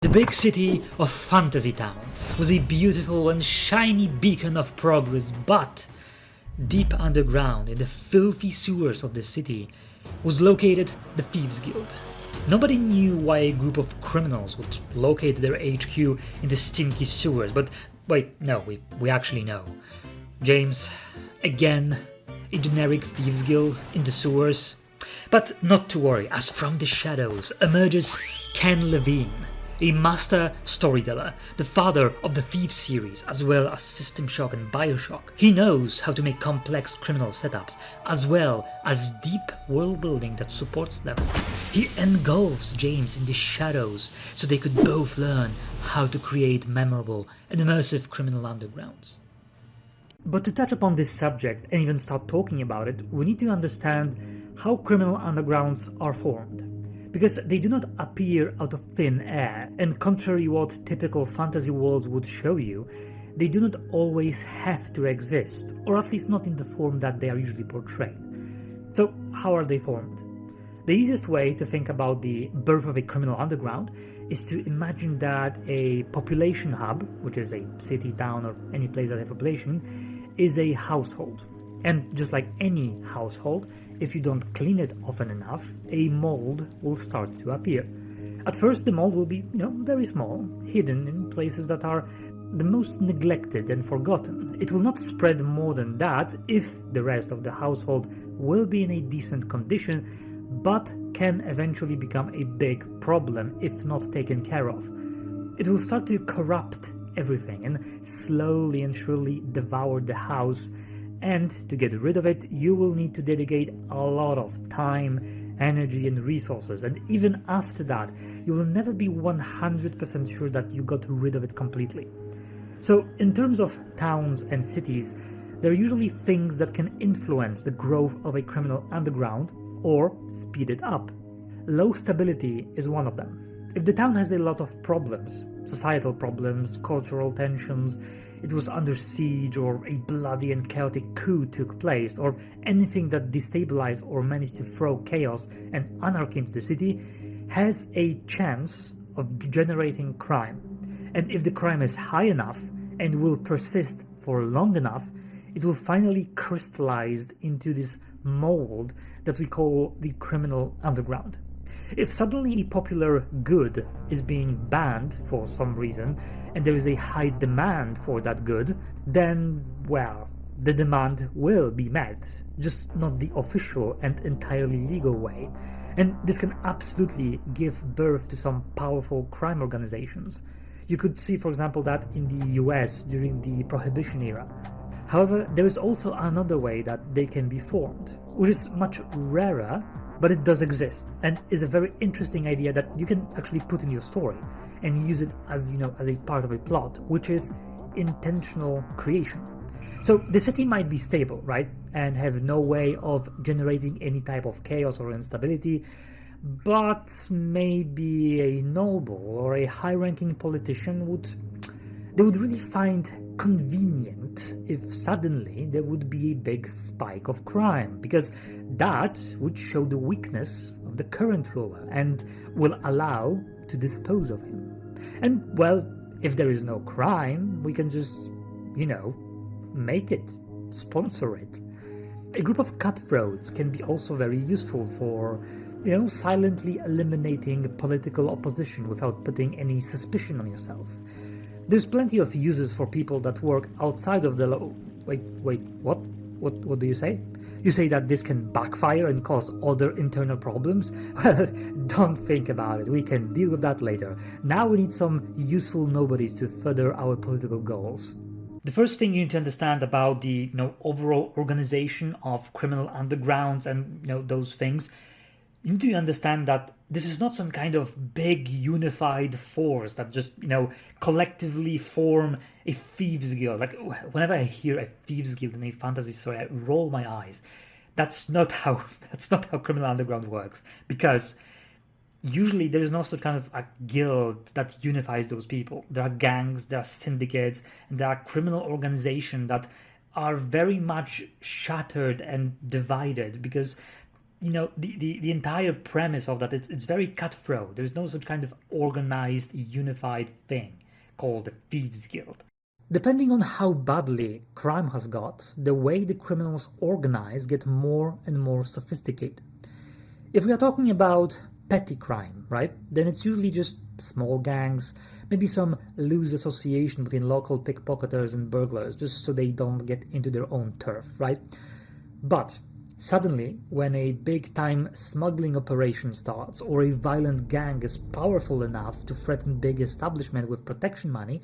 The big city of Fantasy Town was a beautiful and shiny beacon of progress, but deep underground in the filthy sewers of the city was located the Thieves Guild. Nobody knew why a group of criminals would locate their HQ in the stinky sewers, but wait, no, we actually know. James, again, a generic Thieves Guild in the sewers. But not to worry, as from the shadows emerges Ken Levine, a master storyteller, the father of the Thieves series, as well as System Shock and Bioshock. He knows how to make complex criminal setups, as well as deep world building that supports them. He engulfs James in the shadows so they could both learn how to create memorable and immersive criminal undergrounds. But to touch upon this subject and even start talking about it, we need to understand how criminal undergrounds are formed. Because they do not appear out of thin air, and contrary to what typical fantasy worlds would show you, they do not always have to exist, or at least not in the form that they are usually portrayed. So how are they formed? The easiest way to think about the birth of a criminal underground is to imagine that a population hub, which is a city, town, or any place that has a population, is a household. And just like any household, if you don't clean it often enough, a mold will start to appear. At first the mold will be, very small, hidden in places that are the most neglected and forgotten. It will not spread more than that if the rest of the household will be in a decent condition, but can eventually become a big problem if not taken care of. It will start to corrupt everything and slowly and surely devour the house. And to get rid of it, you will need to dedicate a lot of time, energy and resources, and even after that, you will never be 100% sure that you got rid of it completely. So in terms of towns and cities, there are usually things that can influence the growth of a criminal underground or speed it up. Low stability is one of them. If the town has a lot of problems, societal problems, cultural tensions, it was under siege, or a bloody and chaotic coup took place, or anything that destabilized or managed to throw chaos and anarchy into the city, has a chance of generating crime. And if the crime is high enough and will persist for long enough, it will finally crystallize into this mold that we call the criminal underground. If suddenly a popular good is being banned for some reason, and there is a high demand for that good, then, well, the demand will be met, just not the official and entirely legal way. And this can absolutely give birth to some powerful crime organizations. You could see, for example, that in the US during the Prohibition era. However, there is also another way that they can be formed, which is much rarer, but it does exist, and is a very interesting idea that you can actually put in your story and use it as a part of a plot, which is intentional creation. So the city might be stable, right, and have no way of generating any type of chaos or instability, but maybe a noble or a high-ranking politician would really find convenient if suddenly there would be a big spike of crime, because that would show the weakness of the current ruler and will allow to dispose of him. And well, if there is no crime, we can just, make it, sponsor it. A group of cutthroats can be also very useful for, silently eliminating political opposition without putting any suspicion on yourself. There's plenty of uses for people that work outside of the law. Wait, what? What do you say? You say that this can backfire and cause other internal problems? Well, don't think about it, we can deal with that later. Now we need some useful nobodies to further our political goals. The first thing you need to understand about the overall organization of criminal undergrounds and those things, you need to understand that this is not some kind of big unified force that just, collectively form a thieves guild. Like, whenever I hear a thieves guild in a fantasy story, I roll my eyes. That's not how criminal underground works, because usually there is no sort of kind of a guild that unifies those people. There are gangs, there are syndicates, and there are criminal organizations that are very much shattered and divided, because the entire premise of that, it's very cutthroat. There's no such kind of organized, unified thing called the Thieves Guild. Depending on how badly crime has got, the way the criminals organize get more and more sophisticated. If we are talking about petty crime, right, then it's usually just small gangs, maybe some loose association between local pickpocketers and burglars, just so they don't get into their own turf, right? But suddenly, when a big-time smuggling operation starts, or a violent gang is powerful enough to threaten big establishment with protection money,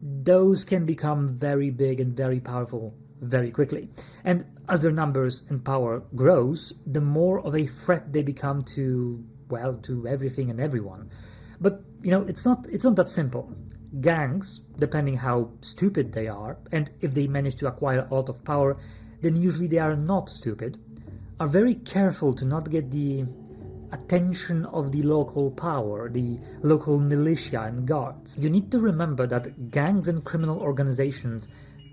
those can become very big and very powerful very quickly. And as their numbers and power grows, the more of a threat they become to, well, to everything and everyone. But, it's not that simple. Gangs, depending how stupid they are, and if they manage to acquire a lot of power, then usually they are not stupid, are very careful to not get the attention of the local power, the local militia and guards. You need to remember that gangs and criminal organizations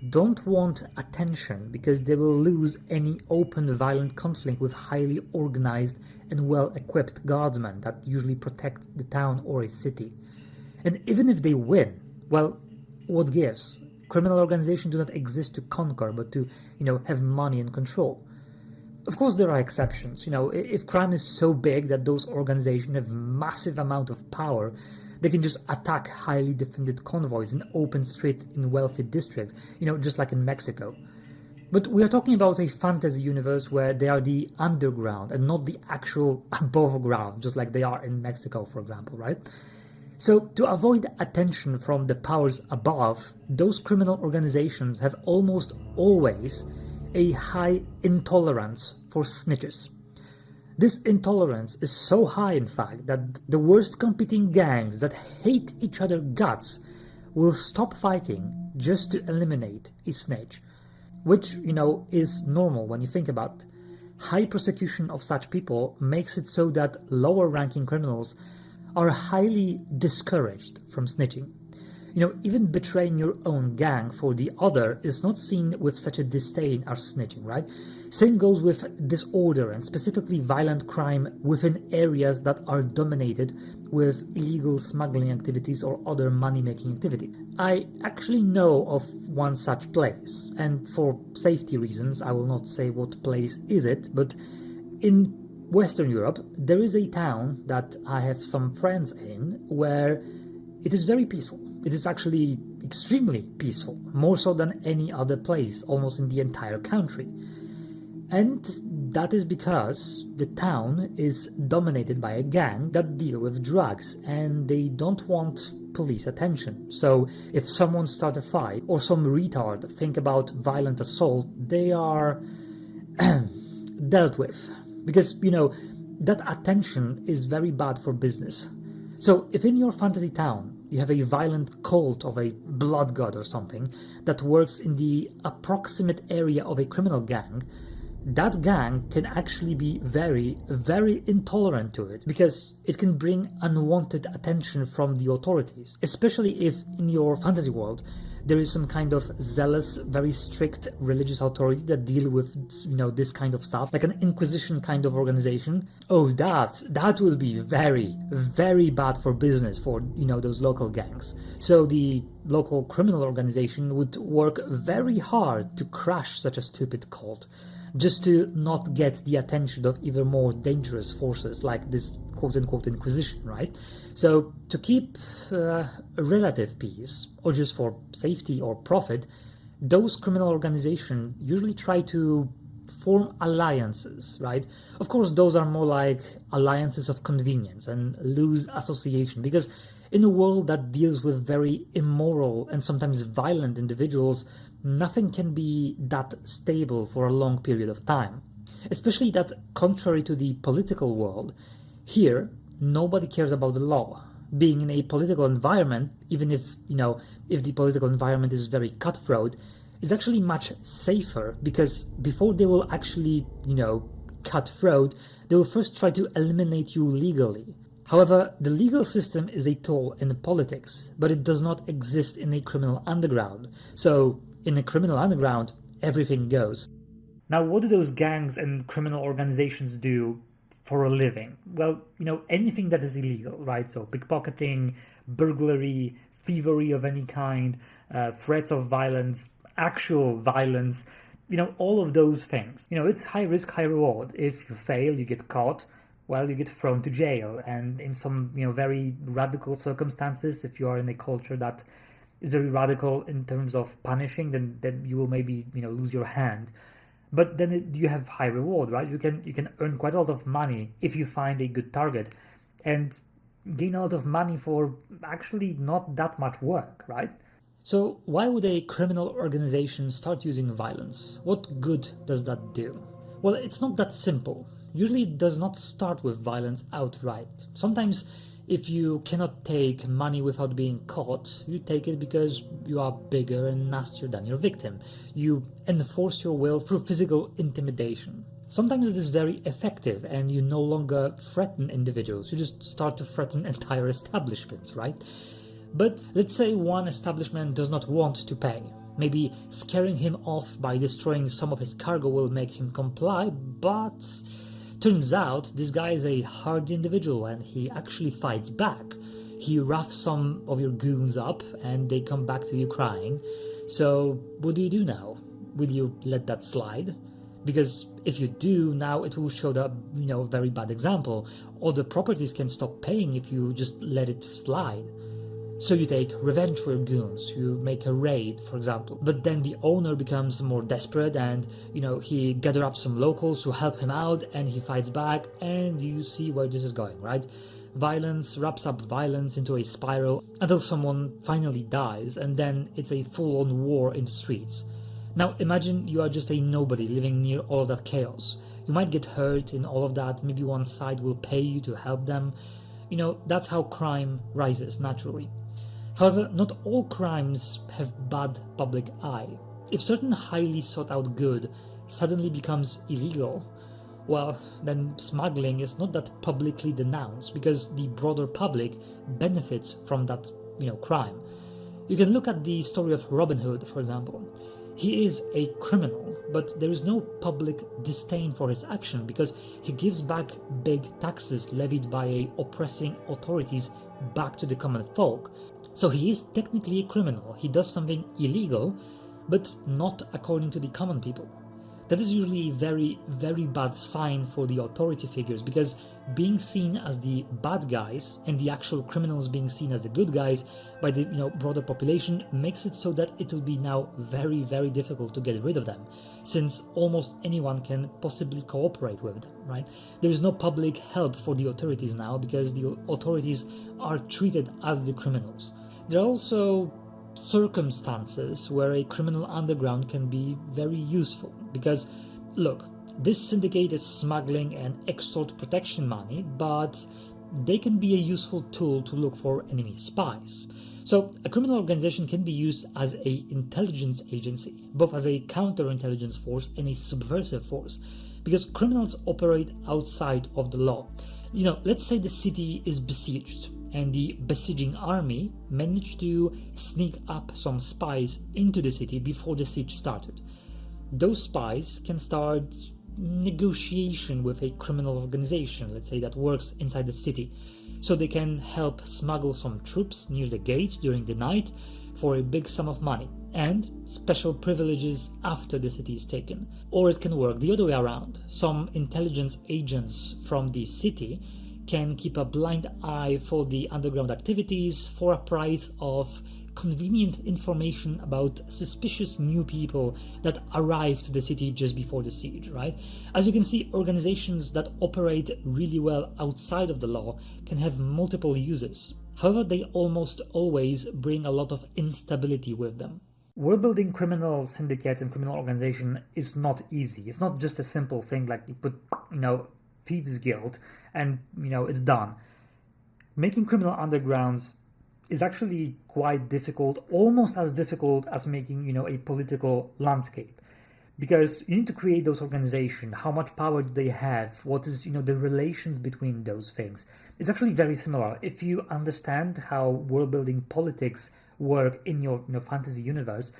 don't want attention because they will lose any open violent conflict with highly organized and well-equipped guardsmen that usually protect the town or a city. And even if they win, well, what gives? Criminal organizations do not exist to conquer, but to, have money and control. Of course, there are exceptions. If crime is so big that those organizations have massive amount of power, they can just attack highly defended convoys in open street in wealthy districts, just like in Mexico. But we are talking about a fantasy universe where they are the underground and not the actual above ground, just like they are in Mexico, for example, right? So, to avoid attention from the powers above, those criminal organizations have almost always a high intolerance for snitches. This intolerance is so high, in fact, that the worst competing gangs that hate each other guts will stop fighting just to eliminate a snitch, which, is normal when you think about it. High prosecution of such people makes it so that lower-ranking criminals are highly discouraged from snitching. Even betraying your own gang for the other is not seen with such a disdain as snitching, right? Same goes with disorder and specifically violent crime within areas that are dominated with illegal smuggling activities or other money-making activity. I actually know of one such place, and for safety reasons I will not say what place is it, but in Western Europe there is a town that I have some friends in where it is very peaceful. It is actually extremely peaceful, more so than any other place, almost in the entire country. And that is because the town is dominated by a gang that deal with drugs, and they don't want police attention. So if someone starts a fight, or some retard think about violent assault, they are dealt with. Because, that attention is very bad for business. So if in your fantasy town you have a violent cult of a blood god or something that works in the approximate area of a criminal gang, that gang can actually be very, very intolerant to it because it can bring unwanted attention from the authorities, especially if in your fantasy world there is some kind of zealous, very strict religious authority that deal with, this kind of stuff, like an inquisition kind of organization. Oh, that will be very, very bad for business for, those local gangs. So the local criminal organization would work very hard to crush such a stupid cult, just to not get the attention of even more dangerous forces like this quote-unquote inquisition, right? So to keep a relative peace, or just for safety or profit, those criminal organizations usually try to form alliances, right? Of course, those are more like alliances of convenience and loose association, because in a world that deals with very immoral and sometimes violent individuals, nothing can be that stable for a long period of time. Especially that, contrary to the political world, here nobody cares about the law. Being in a political environment, even if, if the political environment is very cutthroat, is actually much safer, because before they will actually, cut throat, they will first try to eliminate you legally. However, the legal system is a tool in politics, but it does not exist in a criminal underground. So, in a criminal underground, everything goes. Now, what do those gangs and criminal organizations do for a living? Well, anything that is illegal, right? So pickpocketing, burglary, thievery of any kind, threats of violence, actual violence, all of those things. It's high risk, high reward. If you fail, you get caught, well, you get thrown to jail. And in some, very radical circumstances, if you are in a culture that is very radical in terms of punishing, then you will maybe, lose your hand. But then you have high reward, right? You can earn quite a lot of money if you find a good target and gain a lot of money for actually not that much work, right? So why would a criminal organization start using violence? What good does that do? Well, it's not that simple. Usually it does not start with violence outright. Sometimes if you cannot take money without being caught, you take it because you are bigger and nastier than your victim. You enforce your will through physical intimidation. Sometimes it is very effective and you no longer threaten individuals, you just start to threaten entire establishments, right? But let's say one establishment does not want to pay. Maybe scaring him off by destroying some of his cargo will make him comply, but turns out this guy is a hardy individual and he actually fights back. He roughs some of your goons up and they come back to you crying. So what do you do now? Will you let that slide? Because if you do, now it will show the very bad example. All the properties can stop paying if you just let it slide. So you take revenge for your goons, you make a raid, for example. But then the owner becomes more desperate and, he gathers up some locals who help him out and he fights back, and you see where this is going, right? Violence wraps up violence into a spiral until someone finally dies, and then it's a full-on war in the streets. Now imagine you are just a nobody living near all of that chaos. You might get hurt in all of that, maybe one side will pay you to help them. That's how crime rises naturally. However, not all crimes have bad public eye. If certain highly sought out good suddenly becomes illegal, well, then smuggling is not that publicly denounced because the broader public benefits from that, crime. You can look at the story of Robin Hood, for example. He is a criminal, but there is no public disdain for his action because he gives back big taxes levied by oppressing authorities back to the common folk. So he is technically a criminal. He does something illegal, but not according to the common people. That is usually a very, very bad sign for the authority figures because being seen as the bad guys and the actual criminals being seen as the good guys by the broader population makes it so that it will be now very, very difficult to get rid of them, since almost anyone can possibly cooperate with them, right? There is no public help for the authorities now because the authorities are treated as the criminals. There are also circumstances where a criminal underground can be very useful because, look, this syndicate is smuggling and extort protection money, but they can be a useful tool to look for enemy spies. So a criminal organization can be used as an intelligence agency, both as a counterintelligence force and a subversive force, because criminals operate outside of the law. Let's say the city is besieged and the besieging army managed to sneak up some spies into the city before the siege started. Those spies can start negotiation with a criminal organization, let's say, that works inside the city, so they can help smuggle some troops near the gate during the night for a big sum of money and special privileges after the city is taken. Or it can work the other way around. Some intelligence agents from the city can keep a blind eye for the underground activities for a price of convenient information about suspicious new people that arrive to the city just before the siege, right? As you can see, organizations that operate really well outside of the law can have multiple uses. However, they almost always bring a lot of instability with them. World building criminal syndicates and criminal organization is not easy. It's not just a simple thing like you put, Thieves Guild and it's done. Making criminal undergrounds is actually quite difficult, almost as difficult as making a political landscape, because you need to create those organizations. How much power do they have? What is the relations between those things? It's actually very similar if you understand how world building politics work in your fantasy universe.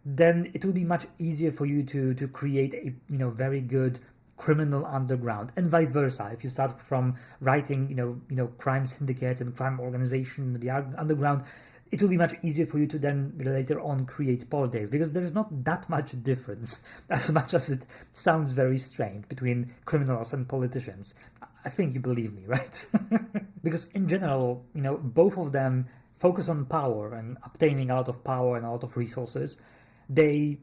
then it will be much easier for you to create a very good criminal underground, and vice versa. If you start from writing crime syndicates and crime organization in the underground, it will be much easier for you to then later on create politics, because there is not that much difference, as much as it sounds very strange, between criminals and politicians. I think you believe me, right? Because in general, both of them focus on power and obtaining a lot of power and a lot of resources. They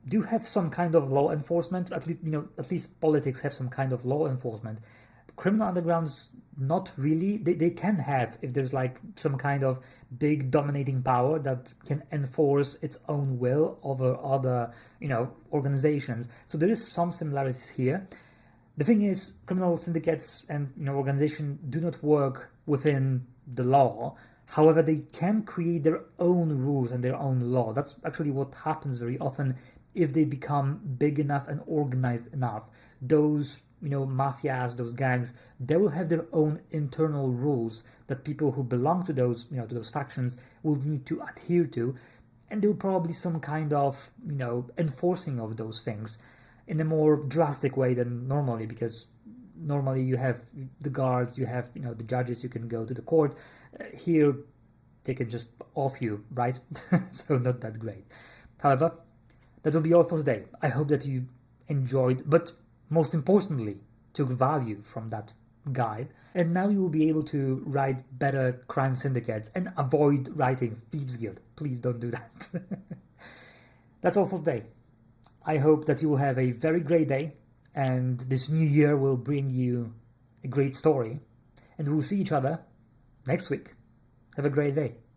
do have some kind of law enforcement. At least politics have some kind of law enforcement. Criminal undergrounds, not really. They can have, if there's like some kind of big dominating power that can enforce its own will over other organizations. So there is some similarities here. The thing is, criminal syndicates and organizations do not work within the law. However, they can create their own rules and their own law. That's actually what happens very often if they become big enough and organized enough. Those mafias, those gangs, they will have their own internal rules that people who belong to those to those factions will need to adhere to, and there will probably some kind of enforcing of those things in a more drastic way than normally, because normally you have the guards, you have the judges, you can go to the court. Here they can just off you, right? So not that great. However, that will be all for today. I hope that you enjoyed, but most importantly, took value from that guide. And now you will be able to write better crime syndicates and avoid writing Thieves Guild. Please don't do that. That's all for today. I hope that you will have a very great day, and this new year will bring you a great story. And we'll see each other next week. Have a great day.